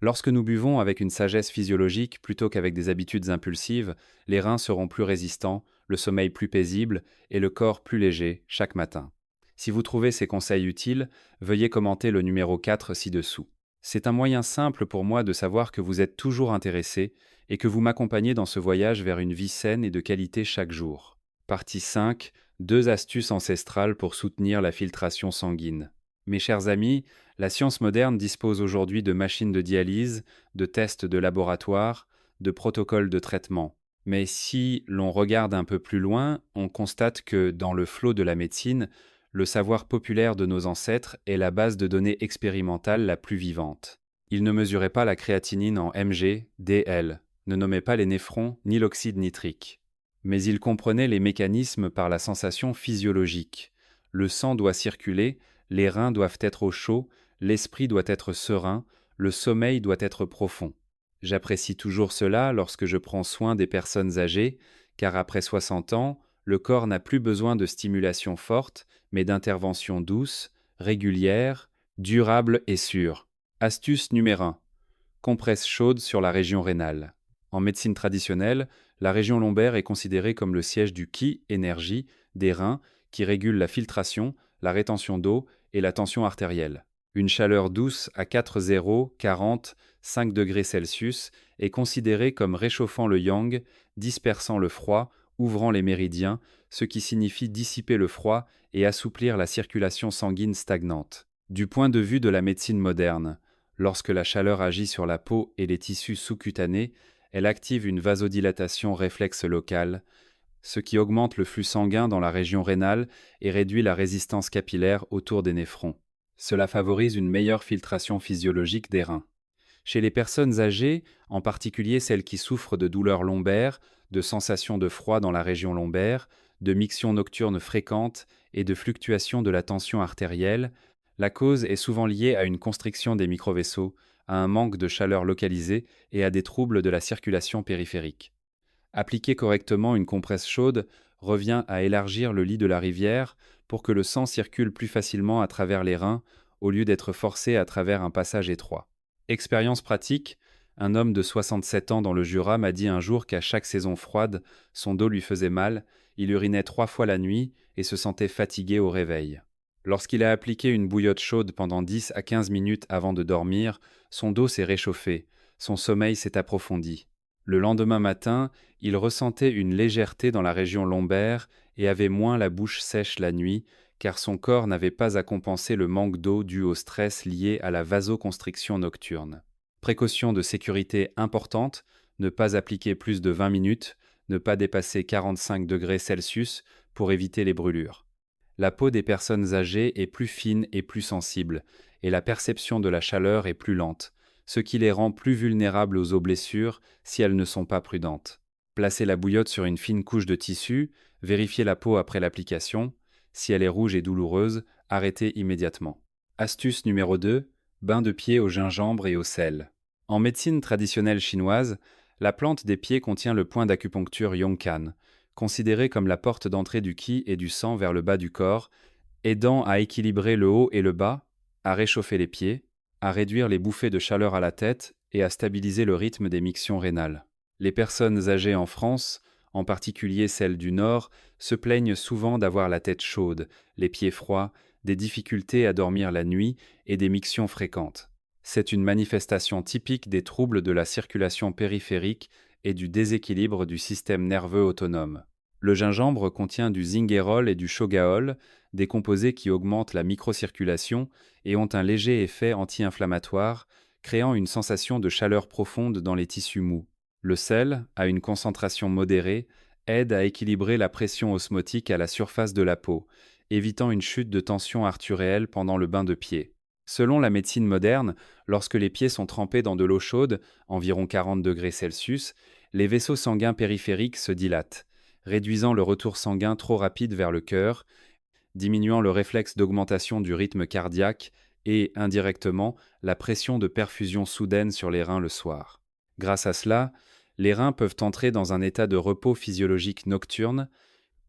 Lorsque nous buvons avec une sagesse physiologique plutôt qu'avec des habitudes impulsives, les reins seront plus résistants, le sommeil plus paisible et le corps plus léger chaque matin. Si vous trouvez ces conseils utiles, veuillez commenter le numéro 4 ci-dessous. C'est un moyen simple pour moi de savoir que vous êtes toujours intéressé et que vous m'accompagnez dans ce voyage vers une vie saine et de qualité chaque jour. Partie 5. 2 astuces ancestrales pour soutenir la filtration sanguine. Mes chers amis, la science moderne dispose aujourd'hui de machines de dialyse, de tests de laboratoire, de protocoles de traitement. Mais si l'on regarde un peu plus loin, on constate que, dans le flot de la médecine, le savoir populaire de nos ancêtres est la base de données expérimentale la plus vivante. Il ne mesurait pas la créatinine en mg, dl, ne nommait pas les néphrons ni l'oxyde nitrique. Mais il comprenait les mécanismes par la sensation physiologique. Le sang doit circuler, les reins doivent être au chaud, l'esprit doit être serein, le sommeil doit être profond. J'apprécie toujours cela lorsque je prends soin des personnes âgées, car après 60 ans, le corps n'a plus besoin de stimulation forte, mais d'interventions douces, régulières, durables et sûres. Astuce numéro 1. Compresse chaude sur la région rénale. En médecine traditionnelle, la région lombaire est considérée comme le siège du Qi, énergie, des reins, qui régule la filtration, la rétention d'eau et la tension artérielle. Une chaleur douce à 4,0, 40, 5 degrés Celsius est considérée comme réchauffant le yang, dispersant le froid, ouvrant les méridiens, ce qui signifie dissiper le froid et assouplir la circulation sanguine stagnante. Du point de vue de la médecine moderne, lorsque la chaleur agit sur la peau et les tissus sous-cutanés, elle active une vasodilatation réflexe locale, ce qui augmente le flux sanguin dans la région rénale et réduit la résistance capillaire autour des néphrons. Cela favorise une meilleure filtration physiologique des reins. Chez les personnes âgées, en particulier celles qui souffrent de douleurs lombaires, de sensations de froid dans la région lombaire, de mictions nocturnes fréquentes et de fluctuations de la tension artérielle, la cause est souvent liée à une constriction des microvaisseaux, à un manque de chaleur localisée et à des troubles de la circulation périphérique. Appliquer correctement une compresse chaude revient à élargir le lit de la rivière pour que le sang circule plus facilement à travers les reins au lieu d'être forcé à travers un passage étroit. Expérience pratique, un homme de 67 ans dans le Jura m'a dit un jour qu'à chaque saison froide, son dos lui faisait mal, il urinait 3 fois la nuit et se sentait fatigué au réveil. Lorsqu'il a appliqué une bouillotte chaude pendant 10 à 15 minutes avant de dormir, son dos s'est réchauffé, son sommeil s'est approfondi. Le lendemain matin, il ressentait une légèreté dans la région lombaire et avait moins la bouche sèche la nuit, car son corps n'avait pas à compenser le manque d'eau dû au stress lié à la vasoconstriction nocturne. Précaution de sécurité importante, ne pas appliquer plus de 20 minutes, ne pas dépasser 45 degrés Celsius pour éviter les brûlures. La peau des personnes âgées est plus fine et plus sensible, et la perception de la chaleur est plus lente, ce qui les rend plus vulnérables aux blessures si elles ne sont pas prudentes. Placez la bouillotte sur une fine couche de tissu, vérifiez la peau après l'application. Si elle est rouge et douloureuse, arrêtez immédiatement. Astuce numéro 2, bain de pied au gingembre et au sel. En médecine traditionnelle chinoise, la plante des pieds contient le point d'acupuncture Yongkan, considéré comme la porte d'entrée du qi et du sang vers le bas du corps, aidant à équilibrer le haut et le bas, à réchauffer les pieds, à réduire les bouffées de chaleur à la tête et à stabiliser le rythme des mictions rénales. Les personnes âgées en France, en particulier celles du Nord, se plaignent souvent d'avoir la tête chaude, les pieds froids, des difficultés à dormir la nuit et des mictions fréquentes. C'est une manifestation typique des troubles de la circulation périphérique et du déséquilibre du système nerveux autonome. Le gingembre contient du zinguérol et du shogaol, des composés qui augmentent la microcirculation et ont un léger effet anti-inflammatoire, créant une sensation de chaleur profonde dans les tissus mous. Le sel, à une concentration modérée, aide à équilibrer la pression osmotique à la surface de la peau, évitant une chute de tension artérielle pendant le bain de pied. Selon la médecine moderne, lorsque les pieds sont trempés dans de l'eau chaude, environ 40 degrés Celsius, les vaisseaux sanguins périphériques se dilatent, réduisant le retour sanguin trop rapide vers le cœur, diminuant le réflexe d'augmentation du rythme cardiaque et, indirectement, la pression de perfusion soudaine sur les reins le soir. Grâce à cela, les reins peuvent entrer dans un état de repos physiologique nocturne,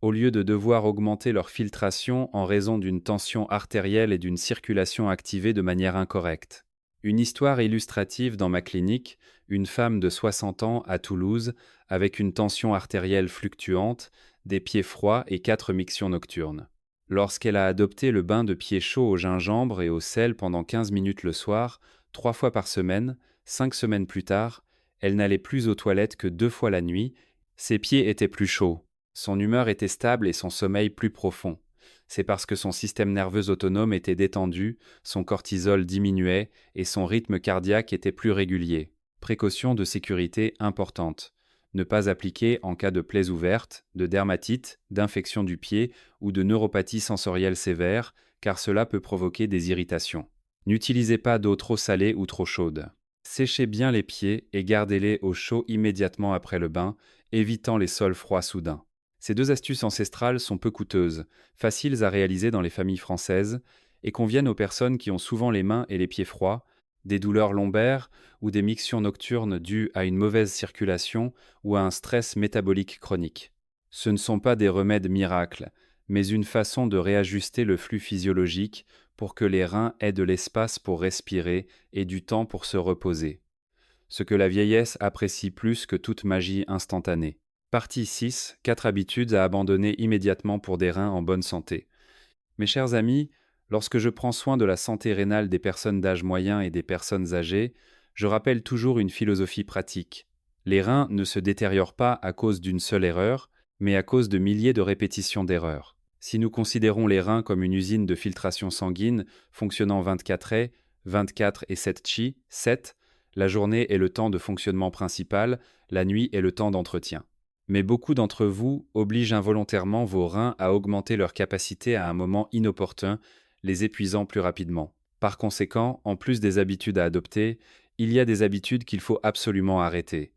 au lieu de devoir augmenter leur filtration en raison d'une tension artérielle et d'une circulation activée de manière incorrecte. Une histoire illustrative dans ma clinique, une femme de 60 ans à Toulouse, avec une tension artérielle fluctuante, des pieds froids et 4 mictions nocturnes. Lorsqu'elle a adopté le bain de pied chaud au gingembre et au sel pendant 15 minutes le soir, 3 fois par semaine, 5 semaines plus tard, elle n'allait plus aux toilettes que 2 fois la nuit, ses pieds étaient plus chauds. Son humeur était stable et son sommeil plus profond. C'est parce que son système nerveux autonome était détendu, son cortisol diminuait et son rythme cardiaque était plus régulier. Précaution de sécurité importante. Ne pas appliquer en cas de plaies ouvertes, de dermatite, d'infection du pied ou de neuropathie sensorielle sévère, car cela peut provoquer des irritations. N'utilisez pas d'eau trop salée ou trop chaude. Séchez bien les pieds et gardez-les au chaud immédiatement après le bain, évitant les sols froids soudains. Ces deux astuces ancestrales sont peu coûteuses, faciles à réaliser dans les familles françaises et conviennent aux personnes qui ont souvent les mains et les pieds froids, des douleurs lombaires ou des mictures nocturnes dues à une mauvaise circulation ou à un stress métabolique chronique. Ce ne sont pas des remèdes miracles, mais une façon de réajuster le flux physiologique pour que les reins aient de l'espace pour respirer et du temps pour se reposer. Ce que la vieillesse apprécie plus que toute magie instantanée. Partie 6. 4 habitudes à abandonner immédiatement pour des reins en bonne santé. Mes chers amis, lorsque je prends soin de la santé rénale des personnes d'âge moyen et des personnes âgées, je rappelle toujours une philosophie pratique. Les reins ne se détériorent pas à cause d'une seule erreur, mais à cause de milliers de répétitions d'erreurs. Si nous considérons les reins comme une usine de filtration sanguine fonctionnant 24 haies, 24 et 7 chi, 7, la journée est le temps de fonctionnement principal, la nuit est le temps d'entretien. Mais beaucoup d'entre vous obligent involontairement vos reins à augmenter leur capacité à un moment inopportun, les épuisant plus rapidement. Par conséquent, en plus des habitudes à adopter, il y a des habitudes qu'il faut absolument arrêter.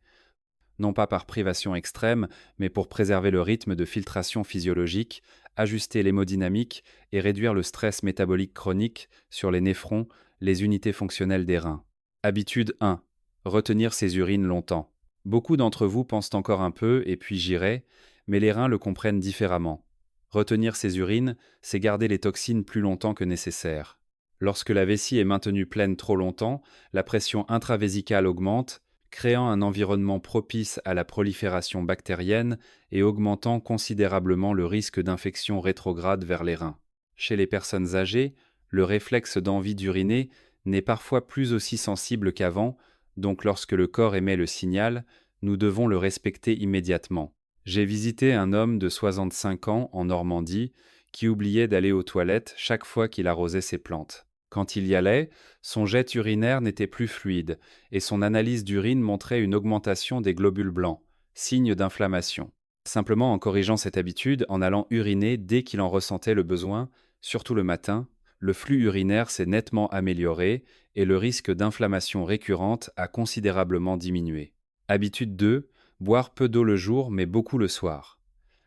Non pas par privation extrême, mais pour préserver le rythme de filtration physiologique, ajuster l'hémodynamique et réduire le stress métabolique chronique sur les néphrons, les unités fonctionnelles des reins. Habitude 1. Retenir ses urines longtemps. Beaucoup d'entre vous pensent encore un peu et puis j'irai, mais les reins le comprennent différemment. Retenir ses urines, c'est garder les toxines plus longtemps que nécessaire. Lorsque la vessie est maintenue pleine trop longtemps, la pression intravésicale augmente, créant un environnement propice à la prolifération bactérienne et augmentant considérablement le risque d'infection rétrograde vers les reins. Chez les personnes âgées, le réflexe d'envie d'uriner n'est parfois plus aussi sensible qu'avant, donc lorsque le corps émet le signal, nous devons le respecter immédiatement. J'ai visité un homme de 65 ans en Normandie qui oubliait d'aller aux toilettes chaque fois qu'il arrosait ses plantes. Quand il y allait, son jet urinaire n'était plus fluide et son analyse d'urine montrait une augmentation des globules blancs, signe d'inflammation. Simplement en corrigeant cette habitude, en allant uriner dès qu'il en ressentait le besoin, surtout le matin, le flux urinaire s'est nettement amélioré et le risque d'inflammation récurrente a considérablement diminué. Habitude 2. Boire peu d'eau le jour mais beaucoup le soir.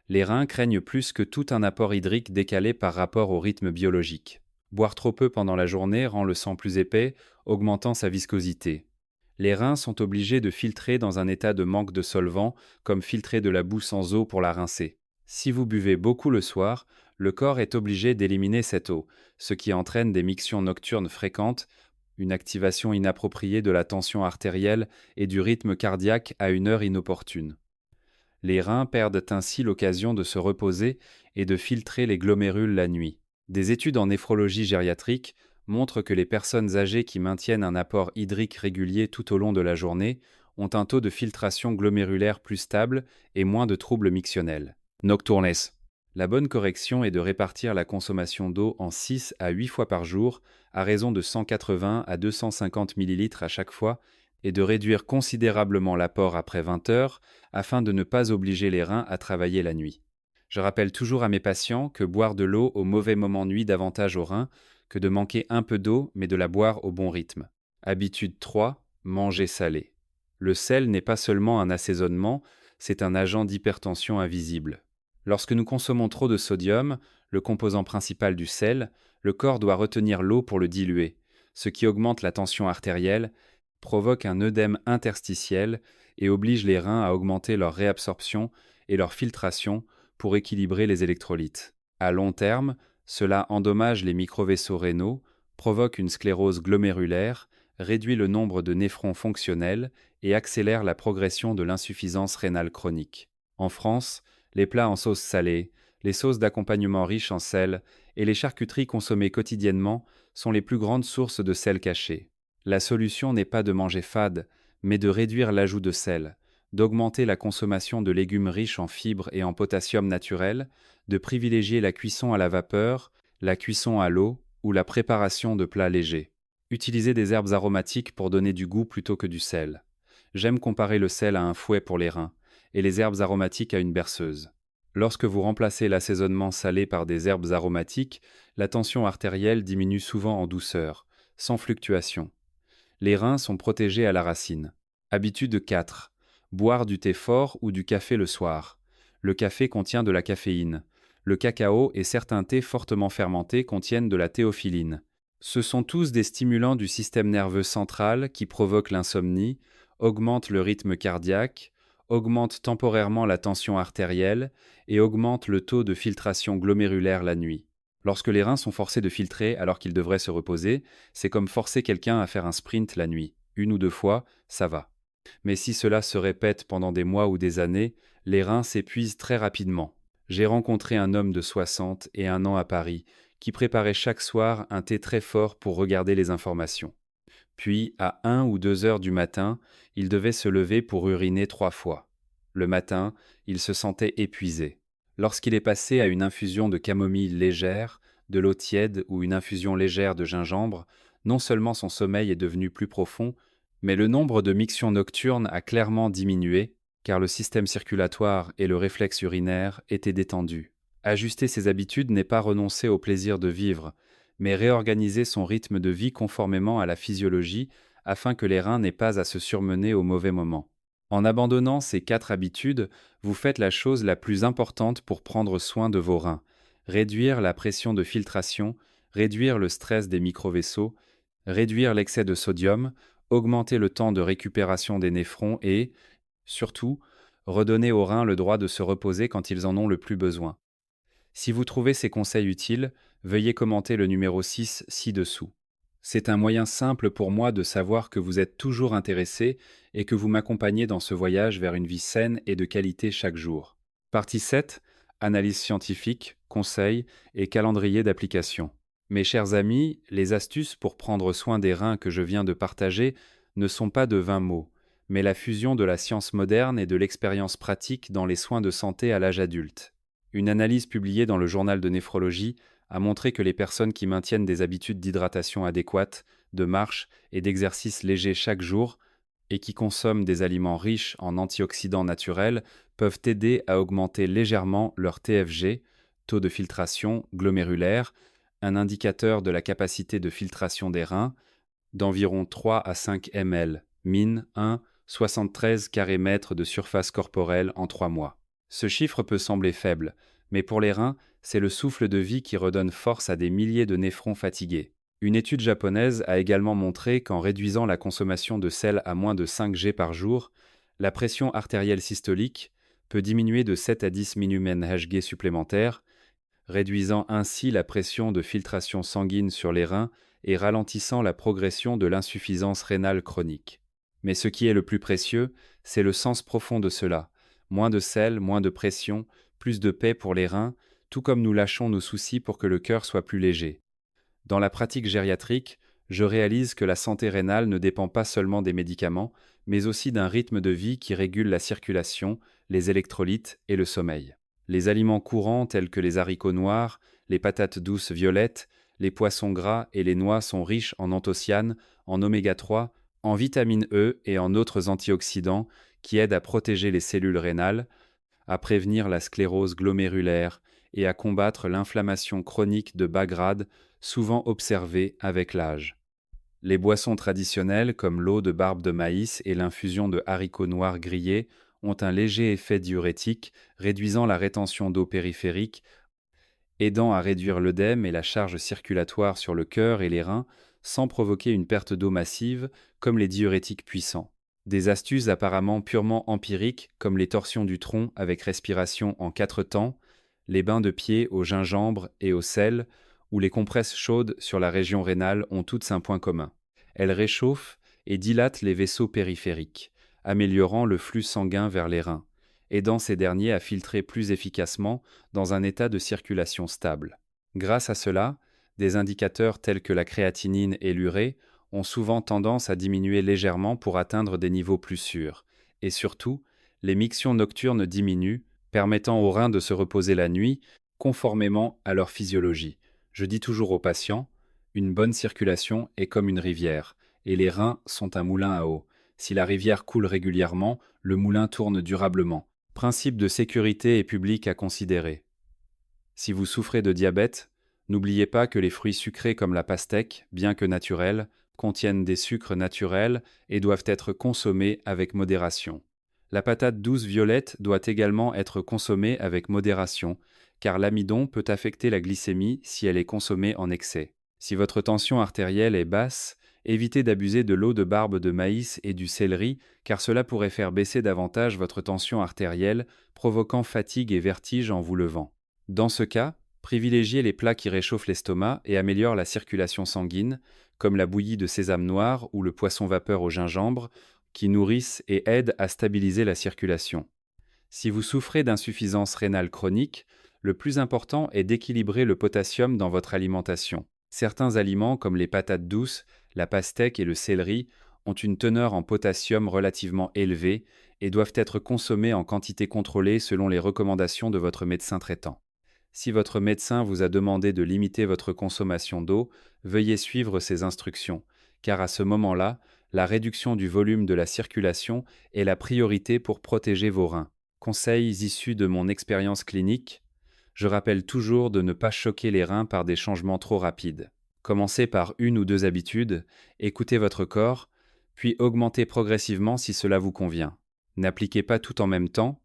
Les reins craignent plus que tout un apport hydrique décalé par rapport au rythme biologique. Boire trop peu pendant la journée rend le sang plus épais, augmentant sa viscosité. Les reins sont obligés de filtrer dans un état de manque de solvant, comme filtrer de la boue sans eau pour la rincer. Si vous buvez beaucoup le soir, le corps est obligé d'éliminer cette eau, ce qui entraîne des mictions nocturnes fréquentes, une activation inappropriée de la tension artérielle et du rythme cardiaque à une heure inopportune. Les reins perdent ainsi l'occasion de se reposer et de filtrer les glomérules la nuit. Des études en néphrologie gériatrique montrent que les personnes âgées qui maintiennent un apport hydrique régulier tout au long de la journée ont un taux de filtration glomérulaire plus stable et moins de troubles mictionnels. Nocturnes. La bonne correction est de répartir la consommation d'eau en 6 à 8 fois par jour, à raison de 180 à 250 ml à chaque fois, et de réduire considérablement l'apport après 20 heures afin de ne pas obliger les reins à travailler la nuit. Je rappelle toujours à mes patients que boire de l'eau au mauvais moment nuit davantage aux reins que de manquer un peu d'eau mais de la boire au bon rythme. Habitude 3. Manger salé. Le sel n'est pas seulement un assaisonnement, c'est un agent d'hypertension invisible. Lorsque nous consommons trop de sodium, le composant principal du sel, le corps doit retenir l'eau pour le diluer, ce qui augmente la tension artérielle, provoque un œdème interstitiel et oblige les reins à augmenter leur réabsorption et leur filtration pour équilibrer les électrolytes. À long terme, cela endommage les microvaisseaux rénaux, provoque une sclérose glomérulaire, réduit le nombre de néphrons fonctionnels et accélère la progression de l'insuffisance rénale chronique. En France, les plats en sauce salée, les sauces d'accompagnement riches en sel et les charcuteries consommées quotidiennement sont les plus grandes sources de sel caché. La solution n'est pas de manger fade, mais de réduire l'ajout de sel, d'augmenter la consommation de légumes riches en fibres et en potassium naturel, de privilégier la cuisson à la vapeur, la cuisson à l'eau ou la préparation de plats légers. Utilisez des herbes aromatiques pour donner du goût plutôt que du sel. J'aime comparer le sel à un fouet pour les reins et les herbes aromatiques à une berceuse. Lorsque vous remplacez l'assaisonnement salé par des herbes aromatiques, la tension artérielle diminue souvent en douceur, sans fluctuation. Les reins sont protégés à la racine. Habitude 4. Boire du thé fort ou du café le soir. Le café contient de la caféine. Le cacao et certains thés fortement fermentés contiennent de la théophyline. Ce sont tous des stimulants du système nerveux central qui provoquent l'insomnie, augmentent le rythme cardiaque, augmentent temporairement la tension artérielle et augmentent le taux de filtration glomérulaire la nuit. Lorsque les reins sont forcés de filtrer alors qu'ils devraient se reposer, c'est comme forcer quelqu'un à faire un sprint la nuit. 1 ou 2 fois, ça va. Mais si cela se répète pendant des mois ou des années, les reins s'épuisent très rapidement. J'ai rencontré un homme de 60 et 1 an à Paris qui préparait chaque soir un thé très fort pour regarder les informations. Puis, à 1 ou 2 heures du matin, il devait se lever pour uriner 3 fois. Le matin, il se sentait épuisé. Lorsqu'il est passé à une infusion de camomille légère, de l'eau tiède ou une infusion légère de gingembre, non seulement son sommeil est devenu plus profond, mais le nombre de mictions nocturnes a clairement diminué, car le système circulatoire et le réflexe urinaire étaient détendus. Ajuster ses habitudes n'est pas renoncer au plaisir de vivre, mais réorganiser son rythme de vie conformément à la physiologie afin que les reins n'aient pas à se surmener au mauvais moment. En abandonnant ces 4 habitudes, vous faites la chose la plus importante pour prendre soin de vos reins: réduire la pression de filtration, réduire le stress des microvaisseaux, réduire l'excès de sodium, augmenter le temps de récupération des néphrons et, surtout, redonner aux reins le droit de se reposer quand ils en ont le plus besoin. Si vous trouvez ces conseils utiles, veuillez commenter le numéro 6 ci-dessous. C'est un moyen simple pour moi de savoir que vous êtes toujours intéressé et que vous m'accompagnez dans ce voyage vers une vie saine et de qualité chaque jour. Partie 7. Analyse scientifique, conseils et calendrier d'application. Mes chers amis, les astuces pour prendre soin des reins que je viens de partager ne sont pas de 20 mots, mais la fusion de la science moderne et de l'expérience pratique dans les soins de santé à l'âge adulte. Une analyse publiée dans le journal de néphrologie a montré que les personnes qui maintiennent des habitudes d'hydratation adéquates, de marche et d'exercice léger chaque jour, et qui consomment des aliments riches en antioxydants naturels, peuvent aider à augmenter légèrement leur TFG, taux de filtration glomérulaire, un indicateur de la capacité de filtration des reins, d'environ 3 à 5 ml, mine 1, 73 carré-mètres de surface corporelle en 3 mois. Ce chiffre peut sembler faible, mais pour les reins, c'est le souffle de vie qui redonne force à des milliers de néphrons fatigués. Une étude japonaise a également montré qu'en réduisant la consommation de sel à moins de 5 g par jour, la pression artérielle systolique peut diminuer de 7 à 10 mmHg supplémentaires, réduisant ainsi la pression de filtration sanguine sur les reins et ralentissant la progression de l'insuffisance rénale chronique. Mais ce qui est le plus précieux, c'est le sens profond de cela. Moins de sel, moins de pression, plus de paix pour les reins, tout comme nous lâchons nos soucis pour que le cœur soit plus léger. Dans la pratique gériatrique, je réalise que la santé rénale ne dépend pas seulement des médicaments, mais aussi d'un rythme de vie qui régule la circulation, les électrolytes et le sommeil. Les aliments courants tels que les haricots noirs, les patates douces violettes, les poissons gras et les noix sont riches en anthocyanes, en oméga 3, en vitamine E et en autres antioxydants qui aident à protéger les cellules rénales, à prévenir la sclérose glomérulaire et à combattre l'inflammation chronique de bas grade, souvent observée avec l'âge. Les boissons traditionnelles comme l'eau de barbe de maïs et l'infusion de haricots noirs grillés ont un léger effet diurétique, réduisant la rétention d'eau périphérique, aidant à réduire l'œdème et la charge circulatoire sur le cœur et les reins, sans provoquer une perte d'eau massive comme les diurétiques puissants. Des astuces apparemment purement empiriques comme les torsions du tronc avec respiration en 4 temps, les bains de pied au gingembre et au sel, ou les compresses chaudes sur la région rénale ont toutes un point commun. Elles réchauffent et dilatent les vaisseaux périphériques, améliorant le flux sanguin vers les reins, aidant ces derniers à filtrer plus efficacement dans un état de circulation stable. Grâce à cela, des indicateurs tels que la créatinine et l'urée ont souvent tendance à diminuer légèrement pour atteindre des niveaux plus sûrs. Et surtout, les mictions nocturnes diminuent, permettant aux reins de se reposer la nuit, conformément à leur physiologie. Je dis toujours aux patients, une bonne circulation est comme une rivière, et les reins sont un moulin à eau. Si la rivière coule régulièrement, le moulin tourne durablement. Principe de sécurité et public à considérer. Si vous souffrez de diabète, n'oubliez pas que les fruits sucrés comme la pastèque, bien que naturels, contiennent des sucres naturels et doivent être consommées avec modération. La patate douce violette doit également être consommée avec modération, car l'amidon peut affecter la glycémie si elle est consommée en excès. Si votre tension artérielle est basse, évitez d'abuser de l'eau de barbe de maïs et du céleri, car cela pourrait faire baisser davantage votre tension artérielle, provoquant fatigue et vertige en vous levant. Dans ce cas, privilégiez les plats qui réchauffent l'estomac et améliorent la circulation sanguine, comme la bouillie de sésame noir ou le poisson vapeur au gingembre, qui nourrissent et aident à stabiliser la circulation. Si vous souffrez d'insuffisance rénale chronique, le plus important est d'équilibrer le potassium dans votre alimentation. Certains aliments comme les patates douces, la pastèque et le céleri ont une teneur en potassium relativement élevée et doivent être consommés en quantité contrôlée selon les recommandations de votre médecin traitant. Si votre médecin vous a demandé de limiter votre consommation d'eau, veuillez suivre ces instructions, car à ce moment-là, la réduction du volume de la circulation est la priorité pour protéger vos reins. Conseils issus de mon expérience clinique, je rappelle toujours de ne pas choquer les reins par des changements trop rapides. Commencez par 1 ou 2 habitudes, écoutez votre corps, puis augmentez progressivement si cela vous convient. N'appliquez pas tout en même temps.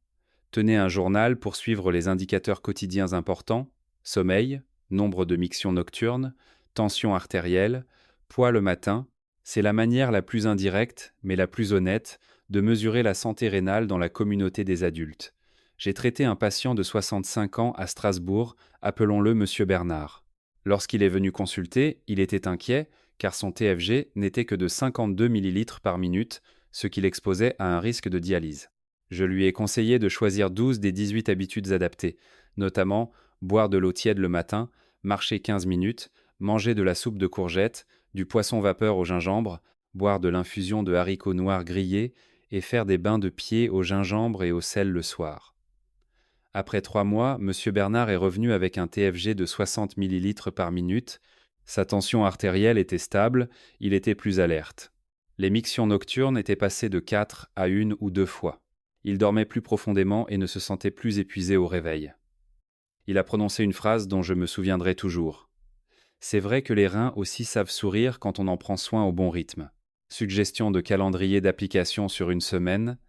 Tenez un journal pour suivre les indicateurs quotidiens importants: sommeil, nombre de mictions nocturnes, tension artérielle, poids le matin. C'est la manière la plus indirecte, mais la plus honnête, de mesurer la santé rénale dans la communauté des adultes. J'ai traité un patient de 65 ans à Strasbourg, appelons-le Monsieur Bernard. Lorsqu'il est venu consulter, il était inquiet, car son TFG n'était que de 52 ml par minute, ce qui l'exposait à un risque de dialyse. Je lui ai conseillé de choisir 12 des 18 habitudes adaptées, notamment boire de l'eau tiède le matin, marcher 15 minutes, manger de la soupe de courgettes, du poisson vapeur au gingembre, boire de l'infusion de haricots noirs grillés et faire des bains de pieds au gingembre et au sel le soir. Après 3 mois, M. Bernard est revenu avec un TFG de 60 ml par minute. Sa tension artérielle était stable, il était plus alerte. Les mictions nocturnes étaient passées de 4 à 1 ou 2 fois. Il dormait plus profondément et ne se sentait plus épuisé au réveil. Il a prononcé une phrase dont je me souviendrai toujours. C'est vrai que les reins aussi savent sourire quand on en prend soin au bon rythme. Suggestion de calendrier d'application sur une semaine.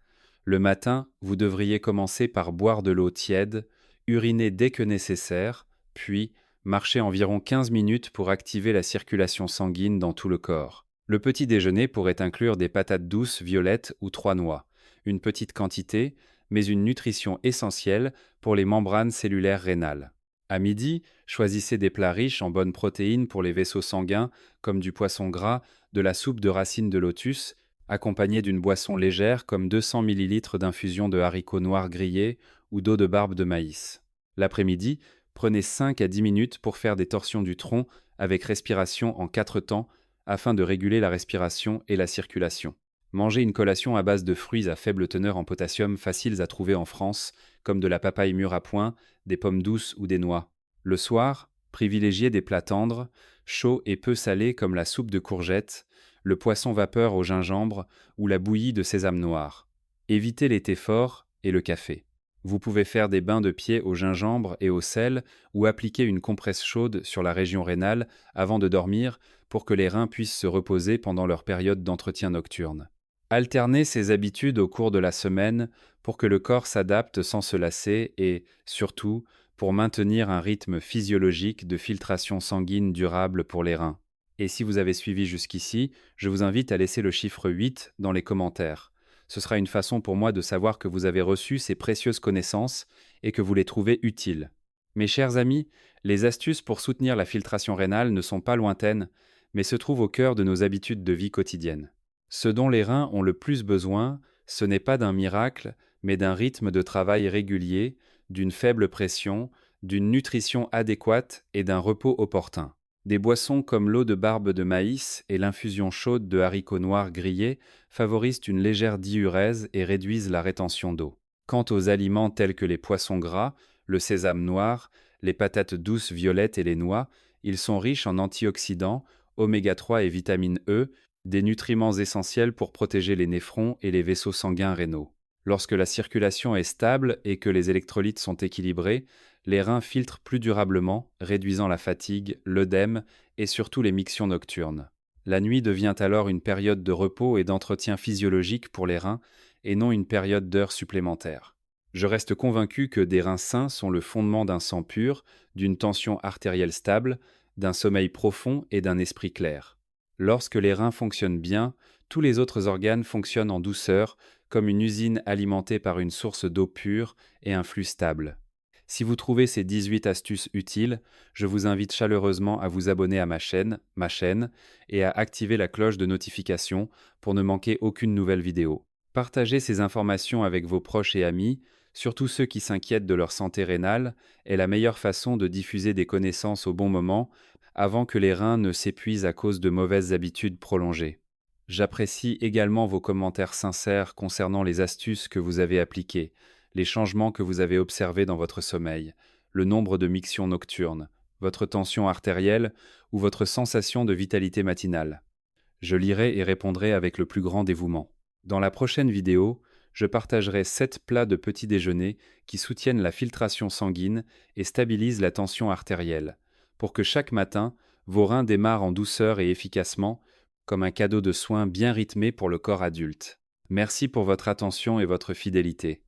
Le matin, vous devriez commencer par boire de l'eau tiède, uriner dès que nécessaire, puis marcher environ 15 minutes pour activer la circulation sanguine dans tout le corps. Le petit déjeuner pourrait inclure des patates douces violettes ou 3 noix, une petite quantité, mais une nutrition essentielle pour les membranes cellulaires rénales. À midi, choisissez des plats riches en bonnes protéines pour les vaisseaux sanguins, comme du poisson gras, de la soupe de racines de lotus, accompagnée d'une boisson légère comme 200 ml d'infusion de haricots noirs grillés ou d'eau de barbe de maïs. L'après-midi, prenez 5 à 10 minutes pour faire des torsions du tronc avec respiration en 4 temps afin de réguler la respiration et la circulation. Mangez une collation à base de fruits à faible teneur en potassium faciles à trouver en France, comme de la papaye mûre à point, des pommes douces ou des noix. Le soir, privilégiez des plats tendres, chauds et peu salés comme la soupe de courgettes, le poisson vapeur au gingembre ou la bouillie de sésame noir. Évitez les thés forts et le café. Vous pouvez faire des bains de pieds au gingembre et au sel ou appliquer une compresse chaude sur la région rénale avant de dormir pour que les reins puissent se reposer pendant leur période d'entretien nocturne. Alternez ces habitudes au cours de la semaine pour que le corps s'adapte sans se lasser et, surtout, pour maintenir un rythme physiologique de filtration sanguine durable pour les reins. Et si vous avez suivi jusqu'ici, je vous invite à laisser le chiffre 8 dans les commentaires. Ce sera une façon pour moi de savoir que vous avez reçu ces précieuses connaissances et que vous les trouvez utiles. Mes chers amis, les astuces pour soutenir la filtration rénale ne sont pas lointaines, mais se trouvent au cœur de nos habitudes de vie quotidienne. Ce dont les reins ont le plus besoin, ce n'est pas d'un miracle, mais d'un rythme de travail régulier, d'une faible pression, d'une nutrition adéquate et d'un repos opportun. Des boissons comme l'eau de barbe de maïs et l'infusion chaude de haricots noirs grillés favorisent une légère diurèse et réduisent la rétention d'eau. Quant aux aliments tels que les poissons gras, le sésame noir, les patates douces violettes et les noix, ils sont riches en antioxydants, oméga 3 et vitamine E, des nutriments essentiels pour protéger les néphrons et les vaisseaux sanguins rénaux. Lorsque la circulation est stable et que les électrolytes sont équilibrés, les reins filtrent plus durablement, réduisant la fatigue, l'œdème et surtout les mictions nocturnes. La nuit devient alors une période de repos et d'entretien physiologique pour les reins et non une période d'heures supplémentaires. Je reste convaincu que des reins sains sont le fondement d'un sang pur, d'une tension artérielle stable, d'un sommeil profond et d'un esprit clair. Lorsque les reins fonctionnent bien, tous les autres organes fonctionnent en douceur, comme une usine alimentée par une source d'eau pure et un flux stable. Si vous trouvez ces 18 astuces utiles, je vous invite chaleureusement à vous abonner à ma chaîne, et à activer la cloche de notification pour ne manquer aucune nouvelle vidéo. Partager ces informations avec vos proches et amis, surtout ceux qui s'inquiètent de leur santé rénale, est la meilleure façon de diffuser des connaissances au bon moment, avant que les reins ne s'épuisent à cause de mauvaises habitudes prolongées. J'apprécie également vos commentaires sincères concernant les astuces que vous avez appliquées, les changements que vous avez observés dans votre sommeil, le nombre de mictions nocturnes, votre tension artérielle ou votre sensation de vitalité matinale. Je lirai et répondrai avec le plus grand dévouement. Dans la prochaine vidéo, je partagerai 7 plats de petit déjeuner qui soutiennent la filtration sanguine et stabilisent la tension artérielle, pour que chaque matin, vos reins démarrent en douceur et efficacement, comme un cadeau de soins bien rythmé pour le corps adulte. Merci pour votre attention et votre fidélité.